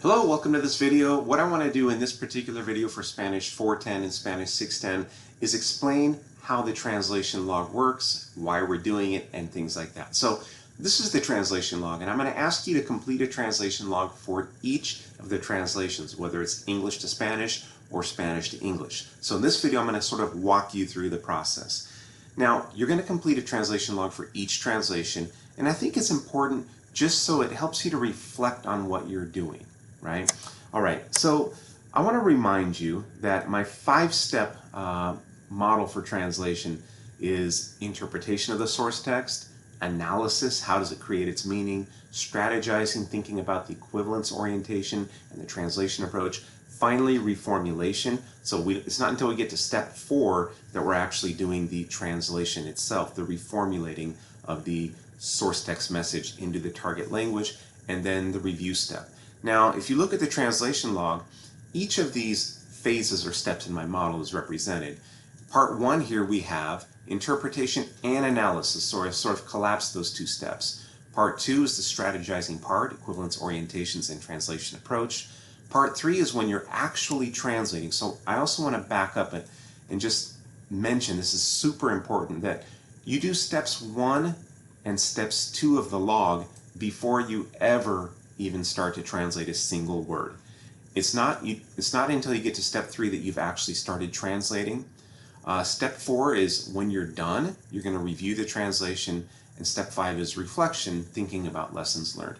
Hello, welcome to this video. What I want to do in this particular video for Spanish 410 and Spanish 610 is explain how the translation log works, why we're doing it, and things like that. So this is the translation log, and I'm going to ask you to complete a translation log for each of the translations, whether it's English to Spanish or Spanish to English. So in this video, I'm going to sort of walk you through the process. Now, you're going to complete a translation log for each translation, and I think it's important just so it helps you to reflect on what you're doing. Right? All right, so I want to remind you that my 5-step model for translation is interpretation of the source text, analysis, how does it create its meaning, strategizing, thinking about the equivalence orientation and the translation approach, finally reformulation. So it's not until we get to step 4 that we're actually doing the translation itself, the reformulating of the source text message into the target language, and then the review step. Now, if you look at the translation log, each of these phases or steps in my model is represented. Part 1 here we have interpretation and analysis, so I sort of collapse those two steps. Part 2 is the strategizing part, equivalence orientations and translation approach. Part 3 is when you're actually translating. So I also want to back up and just mention, this is super important, that you do steps 1 and steps 2 of the log before you ever even start to translate a single word. It's not until you get to step 3 that you've actually started translating. Step 4 is when you're done, you're going to review the translation, and step 5 is reflection, thinking about lessons learned.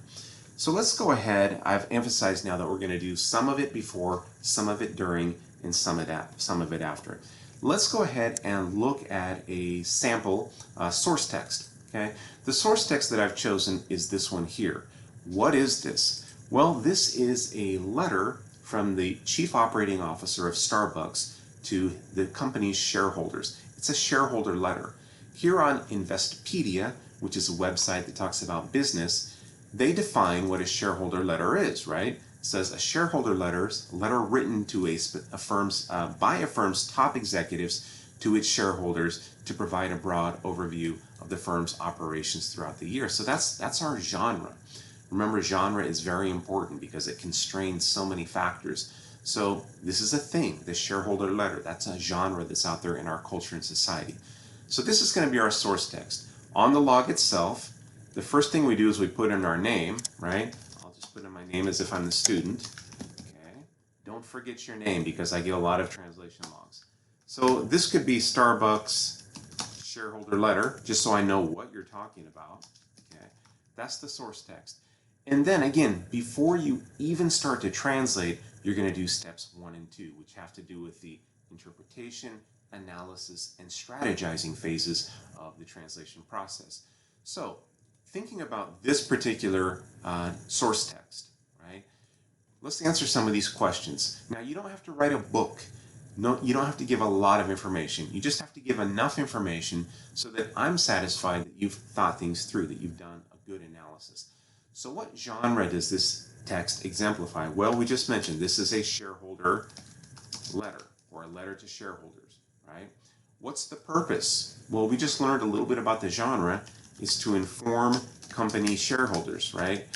So let's go ahead. I've emphasized now that we're going to do some of it before, some of it during, and some of it after. Let's go ahead and look at a sample source text. Okay? The source text that I've chosen is this one here. What is this? Well, this is a letter from the Chief Operating Officer of Starbucks to the company's shareholders. It's a shareholder letter. Here on Investopedia, which is a website that talks about business, they define what a shareholder letter is, right? It says a shareholder letter written to by a firm's top executives to its shareholders to provide a broad overview of the firm's operations throughout the year. So that's our genre. Remember, genre is very important because it constrains so many factors. So this is a thing, the shareholder letter. That's a genre that's out there in our culture and society. So this is going to be our source text. On the log itself, the first thing we do is we put in our name, right? I'll just put in my name as if I'm the student. Okay. Don't forget your name because I get a lot of translation logs. So this could be Starbucks shareholder letter, just so I know what you're talking about. Okay. That's the source text. And then again, before you even start to translate, you're going to do steps 1 and 2, which have to do with the interpretation, analysis, and strategizing phases of the translation process. So, thinking about this particular source text, right? Let's answer some of these questions. Now, you don't have to write a book. No, you don't have to give a lot of information. You just have to give enough information so that I'm satisfied that you've thought things through, that you've done a good analysis. So what genre does this text exemplify? Well, we just mentioned this is a shareholder letter, or a letter to shareholders, right? What's the purpose? Well, we just learned a little bit about the genre. Is to inform company shareholders, right?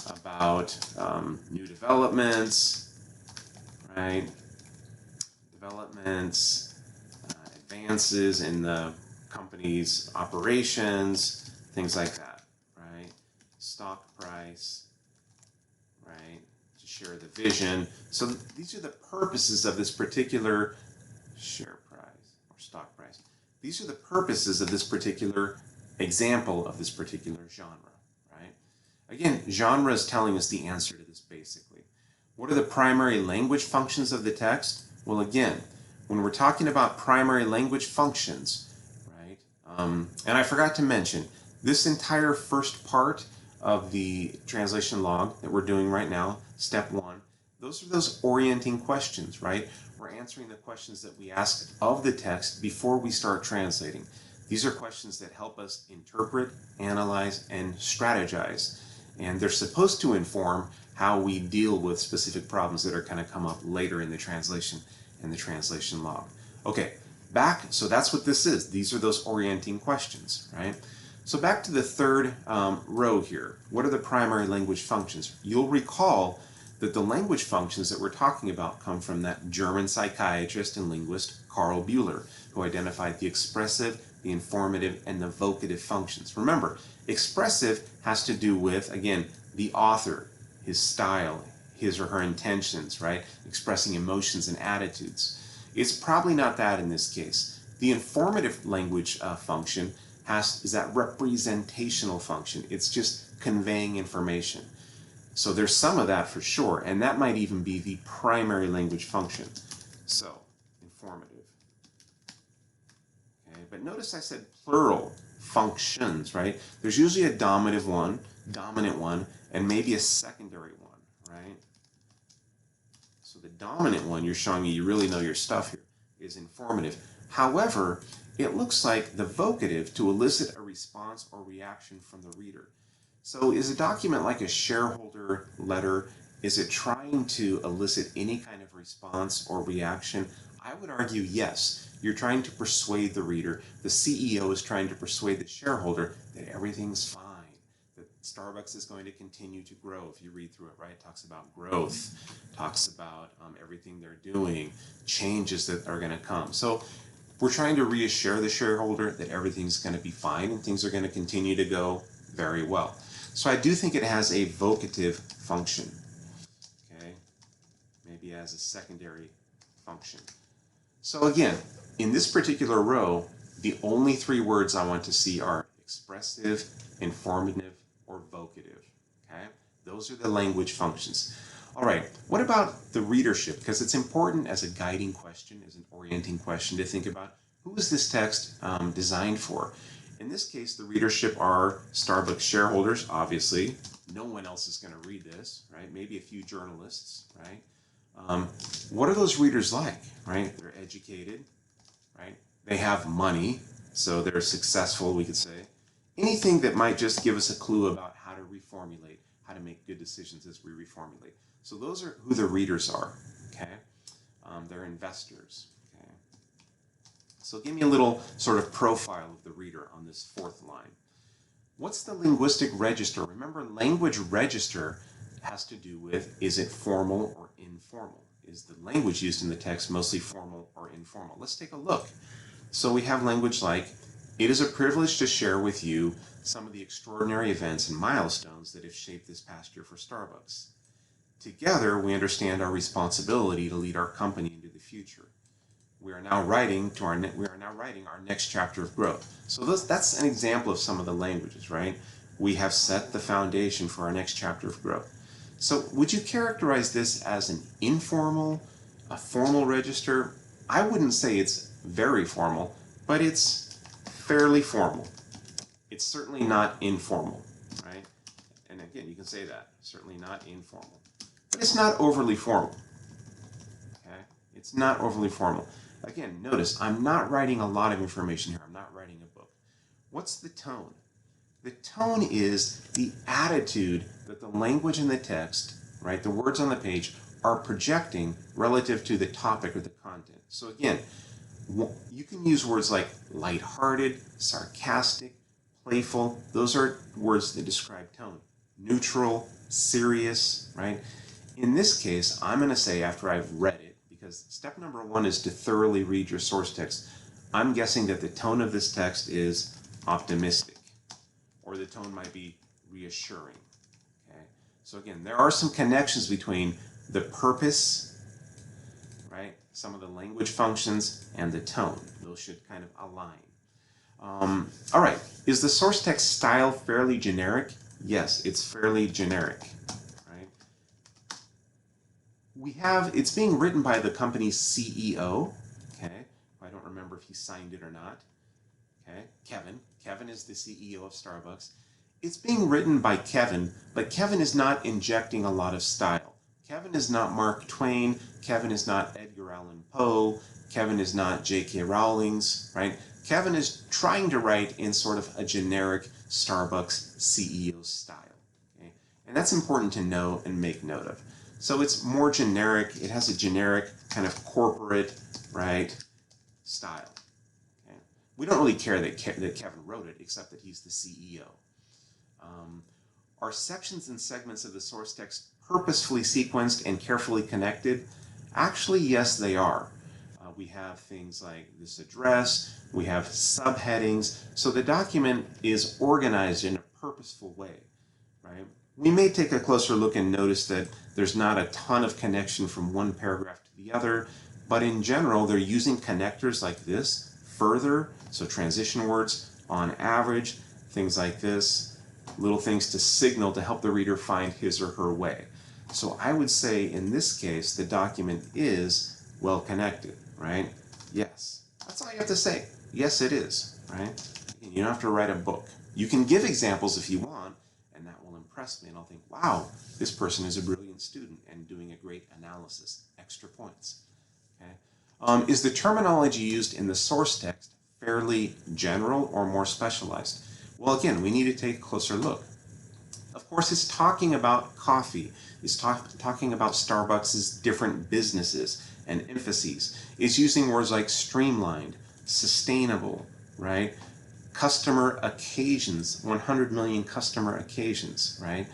About new developments, right? Advances in the company's operations, things like that. Stock price, right, to share the vision. So these are the purposes of this particular share price or stock price. These are the purposes of this particular example of this particular genre, right? Again, genre is telling us the answer to this basically. What are the primary language functions of the text? Well, again, when we're talking about primary language functions, right, and I forgot to mention, this entire first part of the translation log that we're doing right now, step 1, those are those orienting questions, right? We're answering the questions that we ask of the text before we start translating. These are questions that help us interpret, analyze, and strategize. And they're supposed to inform how we deal with specific problems that are going to come up later in the translation and the translation log. Okay, back, so that's what this is. These are those orienting questions, right? So back to the third row here. What are the primary language functions? You'll recall that the language functions that we're talking about come from that German psychiatrist and linguist Karl Buehler, who identified the expressive, the informative, and the vocative functions. Remember, expressive has to do with, again, the author, his style, his or her intentions, right? Expressing emotions and attitudes. It's probably not that in this case. The informative language function is that representational function. It's just conveying information. So there's some of that for sure, and that might even be the primary language function. So, informative. Okay, but notice I said plural functions, right? There's usually a dominant one, and maybe a secondary one, right? So the dominant one, you're showing me you really know your stuff here, is informative. However, it looks like the vocative to elicit a response or reaction from the reader. So is a document like a shareholder letter, is it trying to elicit any kind of response or reaction? I would argue yes. You're trying to persuade the reader. The CEO is trying to persuade the shareholder that everything's fine, that Starbucks is going to continue to grow. If you read through it, right, it talks about growth, talks about everything they're doing, changes that are going to come. So we're trying to reassure the shareholder that everything's going to be fine and things are going to continue to go very well. So I do think it has a vocative function, okay, maybe as a secondary function. So again, in this particular row, the only three words I want to see are expressive, informative, or vocative, okay? Those are the language functions. All right, what about the readership? Because it's important as a guiding question, as an orienting question to think about who is this text designed for? In this case, the readership are Starbucks shareholders, obviously. No one else is going to read this, right? Maybe a few journalists, right? What are those readers like, right? They're educated, right? They have money, so they're successful, we could say. Anything that might just give us a clue about how to reformulate, how to make good decisions as we reformulate. So those are who the readers are, okay? They're investors, okay? So give me a little sort of profile of the reader on this fourth line. What's the linguistic register? Remember, language register has to do with, is it formal or informal? Is the language used in the text mostly formal or informal? Let's take a look. So we have language like, it is a privilege to share with you some of the extraordinary events and milestones that have shaped this past year for Starbucks. Together, we understand our responsibility to lead our company into the future. We are now writing our next chapter of growth. So that's an example of some of the languages, right? We have set the foundation for our next chapter of growth. So would you characterize this as an informal, a formal register? I wouldn't say it's very formal, but it's fairly formal. It's certainly not informal, right? And again, you can say that, certainly not informal. But it's not overly formal, okay? It's not overly formal. Again, notice, I'm not writing a lot of information here. I'm not writing a book. What's the tone? The tone is the attitude that the language in the text, right, the words on the page, are projecting relative to the topic or the content. So again, you can use words like lighthearted, sarcastic, playful. Those are words that describe tone. Neutral, serious, right? In this case, I'm going to say after I've read it, because step number one is to thoroughly read your source text. I'm guessing that the tone of this text is optimistic, or the tone might be reassuring. Okay? So again, there are some connections between the purpose, right, some of the language functions, and the tone. Those should kind of align. All right, is the source text style fairly generic? Yes, it's fairly generic. It's being written by the company's CEO, okay? I don't remember if he signed it or not, okay? Kevin. Kevin is the CEO of Starbucks. It's being written by Kevin, but Kevin is not injecting a lot of style. Kevin is not Mark Twain. Kevin is not Edgar Allan Poe. Kevin is not J.K. Rowling's, right? Kevin is trying to write in sort of a generic Starbucks CEO style, okay? And that's important to know and make note of. So it's more generic. It has a generic kind of corporate, right, style. Okay. we don't really care that Kevin wrote it, except that he's the CEO. Are sections and segments of the source text purposefully sequenced and carefully connected? Actually, yes, they are. We have things like this address, we have subheadings, so the document is organized in a purposeful way, right? We may take a closer look and notice that there's not a ton of connection from one paragraph to the other, but in general, they're using connectors like this, further, so transition words, on average, things like this, little things to signal to help the reader find his or her way. So I would say in this case, the document is well connected, right? Yes. That's all you have to say. Yes, it is, right? You don't have to write a book. You can give examples if you want, and that will impress me, and I'll think, wow, this person is a brilliant student and doing a great analysis. Extra points. Okay? Is the terminology used in the source text fairly general or more specialized? Well, again, we need to take a closer look. Of course, it's talking about coffee. It's talking about Starbucks' different businesses and emphases. It's using words like streamlined, sustainable, right? Customer occasions, 100 million customer occasions, right?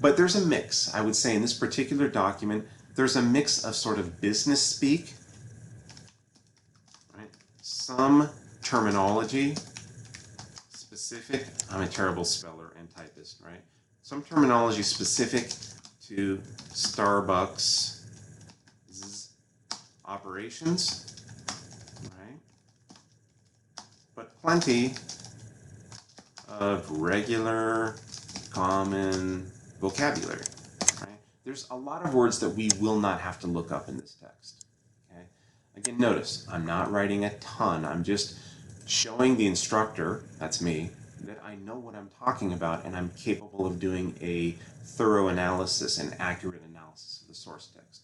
But there's a mix. I would say in this particular document, there's a mix of sort of business speak, right? Some terminology specific. I'm a terrible speller and typist, right? Some terminology specific to Starbucks operations, right? But plenty of regular, common vocabulary, right? There's a lot of words that we will not have to look up in this text, okay? Again, notice, I'm not writing a ton. I'm just showing the instructor, that's me, that I know what I'm talking about and I'm capable of doing a thorough analysis and accurate analysis of the source text.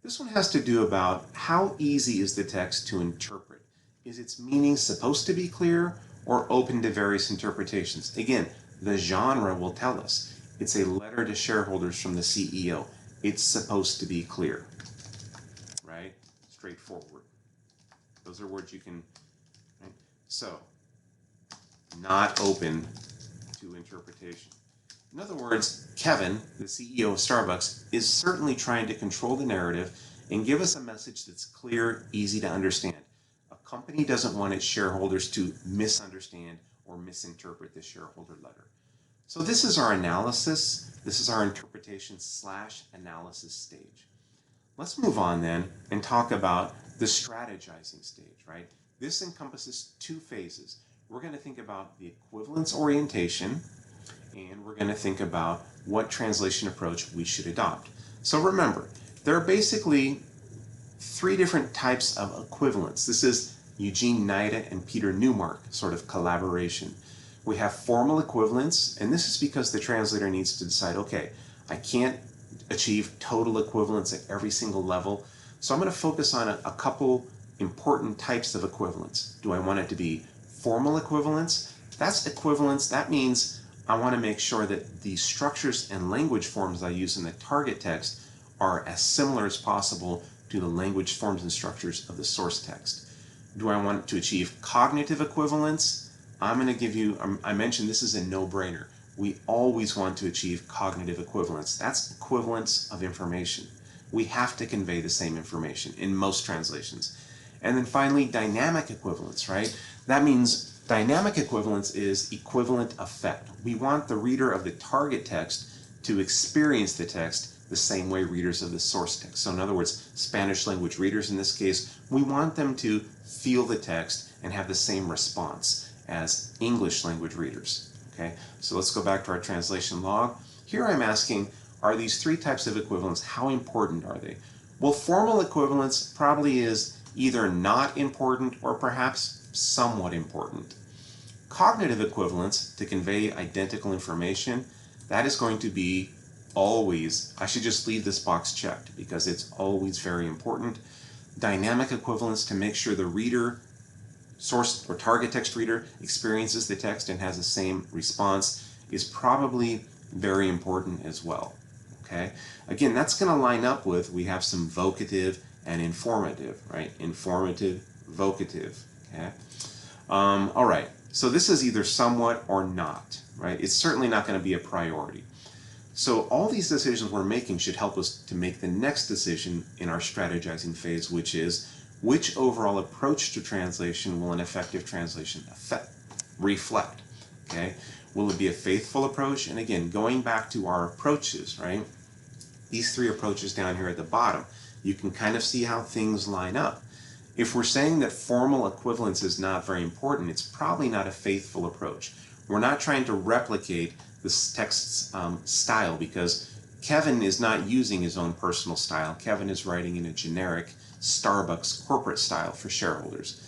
This one has to do about how easy is the text to interpret. Is its meaning supposed to be clear or open to various interpretations? Again, the genre will tell us. It's a letter to shareholders from the CEO. It's supposed to be clear, right? Straightforward. Those are words you can, right? So, not open to interpretation. In other words, Kevin, the CEO of Starbucks, is certainly trying to control the narrative and give us a message that's clear, easy to understand. A company doesn't want its shareholders to misunderstand or misinterpret the shareholder letter. So this is our analysis. This is our interpretation / analysis stage. Let's move on then and talk about the strategizing stage, right? This encompasses two phases. We're going to think about the equivalence orientation, and we're going to think about what translation approach we should adopt. So remember, there are basically three different types of equivalence. This is Eugene Nida and Peter Newmark sort of collaboration. We have formal equivalence, and this is because the translator needs to decide, okay, I can't achieve total equivalence at every single level, so I'm going to focus on a couple important types of equivalence. Do I want it to be formal equivalence? That's equivalence. That means I want to make sure that the structures and language forms I use in the target text are as similar as possible to the language forms and structures of the source text. Do I want to achieve cognitive equivalence? I'm going to give you, I mentioned this is a no-brainer. We always want to achieve cognitive equivalence. That's equivalence of information. We have to convey the same information in most translations. And then finally, dynamic equivalence, right? That means dynamic equivalence is equivalent effect. We want the reader of the target text to experience the text the same way readers of the source text. So in other words, Spanish language readers in this case, we want them to feel the text and have the same response as English language readers. Okay, so let's go back to our translation log. Here I'm asking, are these three types of equivalence, how important are they? Well, formal equivalence probably is either not important or perhaps somewhat important. Cognitive equivalence, to convey identical information, that is going to be always, I should just leave this box checked because it's always very important. Dynamic equivalence, to make sure the reader, source or target text reader, experiences the text and has the same response, is probably very important as well. Okay, again, that's going to line up with, we have some vocative and informative, right? Informative, vocative, okay? All right, so this is either somewhat or not, right? It's certainly not going to be a priority. So all these decisions we're making should help us to make the next decision in our strategizing phase, which is which overall approach to translation will an effective translation reflect, okay? Will it be a faithful approach? And again, going back to our approaches, right? These three approaches down here at the bottom, you can kind of see how things line up. If we're saying that formal equivalence is not very important, it's probably not a faithful approach. We're not trying to replicate this text's style, because Kevin is not using his own personal style. Kevin is writing in a generic Starbucks corporate style for shareholders.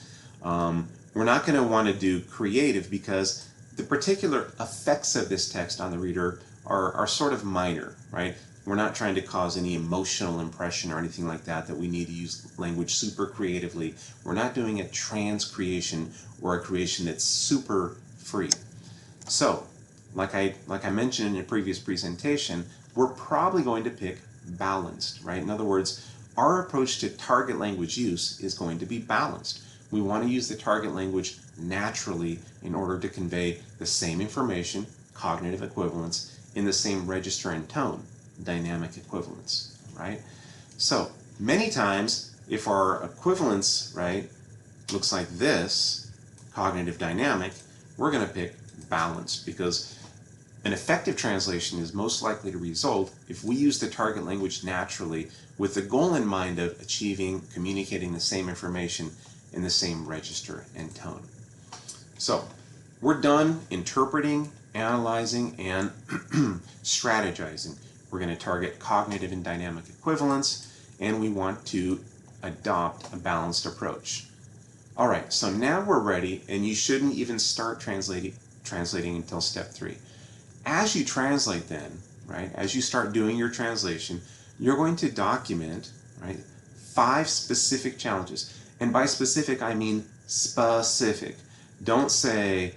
We're not going to want to do creative, because the particular effects of this text on the reader are sort of minor, right? We're not trying to cause any emotional impression or anything like that we need to use language super creatively. We're not doing a trans creation or a creation that's super free. So, like I mentioned in a previous presentation, we're probably going to pick balanced, right? In other words, our approach to target language use is going to be balanced. We want to use the target language naturally in order to convey the same information, cognitive equivalence, in the same register and tone, dynamic equivalence, right? So many times, if our equivalence, right, looks like this, cognitive dynamic, we're going to pick balanced, because an effective translation is most likely to result if we use the target language naturally with the goal in mind of achieving, communicating the same information in the same register and tone. So we're done interpreting, analyzing, and strategizing. We're going to target cognitive and dynamic equivalence, and we want to adopt a balanced approach. All right, so now we're ready, and you shouldn't even start translating until step 3. As you translate then, right, as you start doing your translation, you're going to document, right, 5 specific challenges. And by specific, I mean specific. Don't say,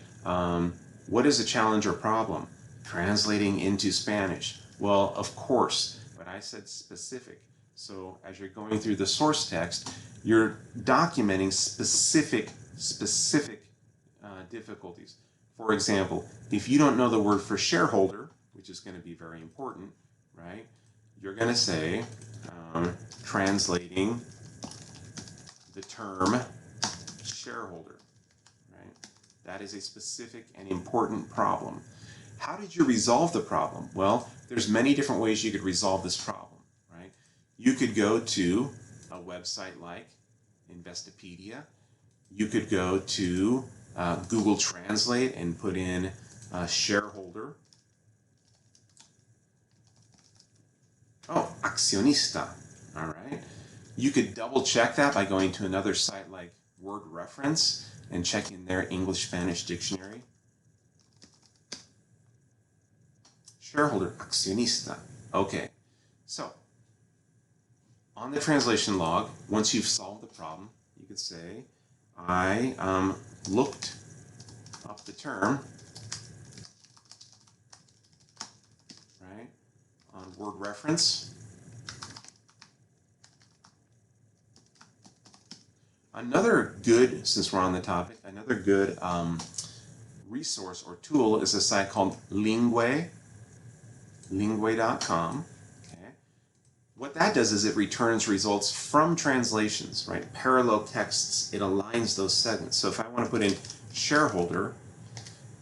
what is a challenge or problem? Translating into Spanish. Well, of course, but I said specific. So as you're going through the source text, you're documenting specific difficulties. For example, if you don't know the word for shareholder, which is going to be very important, right? You're going to say, translating the term shareholder, right? That is a specific and important problem. How did you resolve the problem? Well, there's many different ways you could resolve this problem, right? You could go to a website like Investopedia. You could go to Google Translate and put in shareholder. Oh, accionista. All right. You could double check that by going to another site like Word Reference and checking their English-Spanish dictionary. Shareholder, accionista. Okay. So, on the translation log, once you've solved the problem, you could say, I looked up the term, right, on Word Reference. Another good, since we're on the topic, another good resource or tool is a site called Lingue, lingue.com. What that does is it returns results from translations, right? Parallel texts, it aligns those segments. So if I want to put in shareholder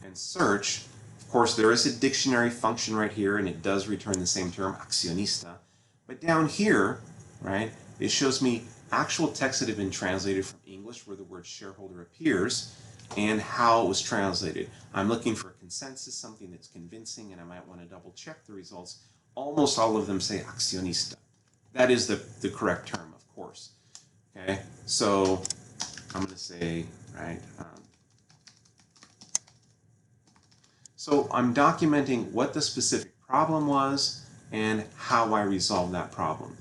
and search, of course there is a dictionary function right here, and it does return the same term, accionista. But down here, right, it shows me actual texts that have been translated from English where the word shareholder appears and how it was translated. I'm looking for a consensus, something that's convincing, and I might want to double check the results. Almost all of them say accionista. That is the correct term, of course. Okay, so I'm going to say, right, so I'm documenting what the specific problem was and how I resolved that problem.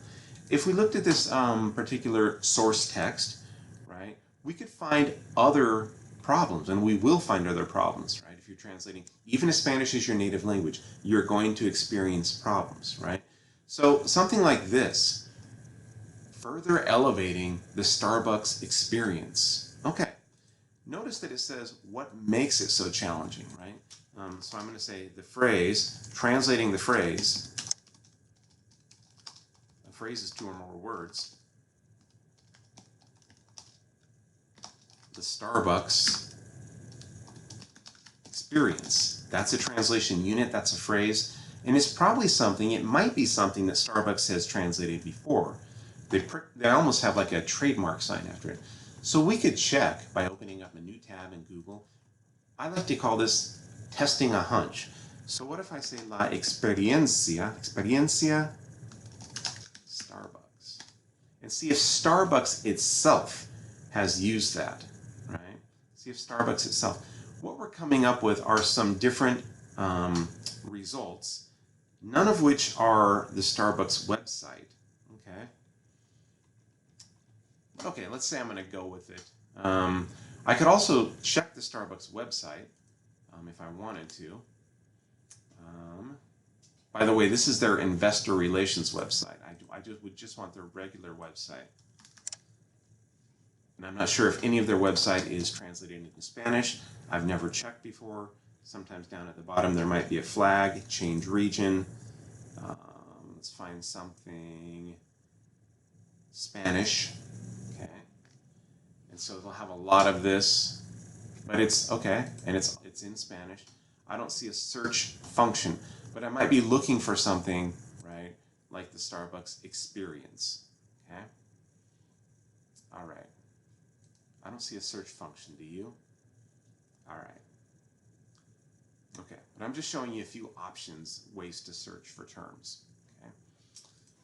If we looked at this particular source text, right, we could find other problems, and we will find other problems, right? If you're translating, even if Spanish is your native language, you're going to experience problems, right? So something like this, further elevating the Starbucks experience. Okay, notice that it says what makes it so challenging, right? So I'm going to say the phrase, translating the phrase. A phrase is 2 or more words. The Starbucks experience. That's a translation unit, that's a phrase, and it's probably something, it might be something that Starbucks has translated before. They almost have like a trademark sign after it. So we could check by opening up a new tab in Google. I like to call this testing a hunch. So what if I say la experiencia Starbucks, and see if Starbucks itself has used that, right? See if Starbucks itself. What we're coming up with are some different results, none of which are the Starbucks website, okay? Okay, let's say I'm going to go with it. I could also check the Starbucks website if I wanted to. By the way, this is their investor relations website. I would just want their regular website. And I'm not sure if any of their website is translated into Spanish. I've never checked before. Sometimes down at the bottom there might be a flag, change region. Let's find something Spanish. Okay. And so they'll have a lot of this, but it's okay, and it's in Spanish. I don't see a search function, but I might be looking for something, right, like the Starbucks experience. Okay. All right. I don't see a search function, do you? All right. Okay, but I'm just showing you a few options, ways to search for terms. Okay.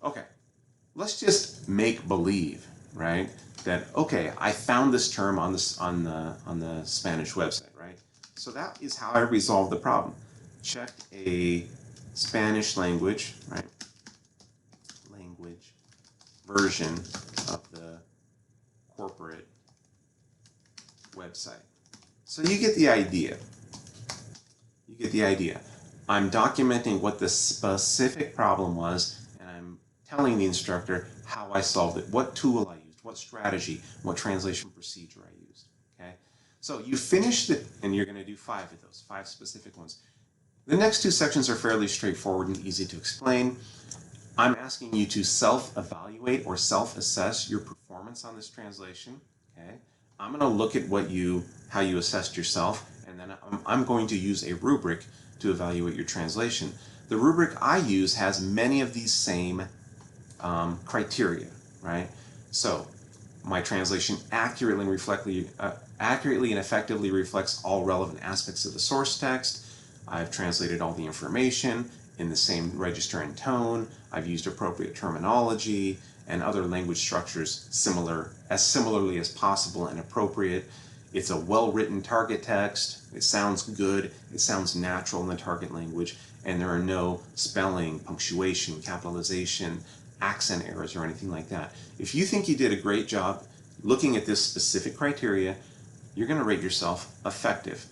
Okay. Let's just make believe, right? That okay, I found this term on the Spanish website, right? So that is how I resolved the problem. Checked a Spanish language, right? Language version of the corporate website. So you get the idea. You get the idea. I'm documenting what the specific problem was, and I'm telling the instructor how I solved it, what tool I used, what strategy, what translation procedure I used. Okay? So you finished it, and you're going to do 5 of those, 5 specific ones. The next 2 sections are fairly straightforward and easy to explain. I'm asking you to self-evaluate or self-assess your performance on this translation. Okay? I'm going to look at how you assessed yourself, and then I'm going to use a rubric to evaluate your translation. The rubric I use has many of these same criteria, right? So my translation accurately and effectively reflects all relevant aspects of the source text. I've translated all the information in the same register and tone. I've used appropriate terminology and other language structures similarly as possible and appropriate. It's a well-written target text. It sounds good. It sounds natural in the target language, and there are no spelling, punctuation, capitalization, accent errors, or anything like that. If you think you did a great job looking at this specific criteria, you're going to rate yourself effective.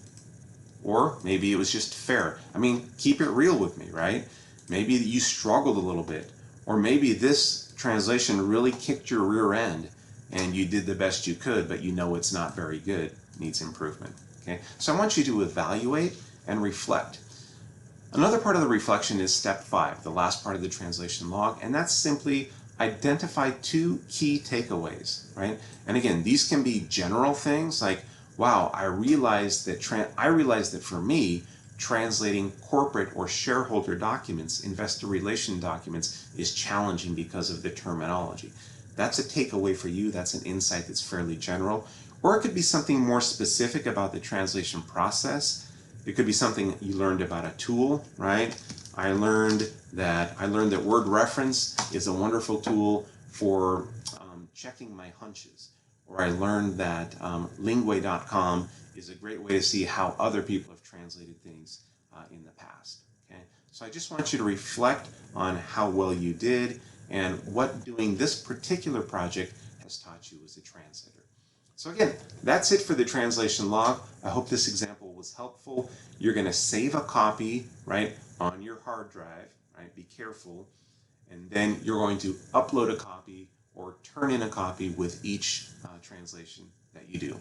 Or maybe it was just fair. I mean, keep it real with me, right? Maybe you struggled a little bit. Or maybe this translation really kicked your rear end and you did the best you could, but you know it's not very good, needs improvement. Okay? So I want you to evaluate and reflect. Another part of the reflection is step 5, the last part of the translation log, and that's simply identify 2 key takeaways, right? And again, these can be general things like, wow, I realized that for me, translating corporate or shareholder documents, investor relation documents, is challenging because of the terminology. That's a takeaway for you. That's an insight that's fairly general. Or it could be something more specific about the translation process. It could be something you learned about a tool, right? I learned that word reference is a wonderful tool for checking my hunches. Or I learned that Lingway.com is a great way to see how other people have translated things in the past. Okay? So I just want you to reflect on how well you did and what doing this particular project has taught you as a translator. So again, that's it for the translation log. I hope this example was helpful. You're going to save a copy, right, on your hard drive, right? Be careful. And then you're going to upload a copy or turn in a copy with each translation that you do.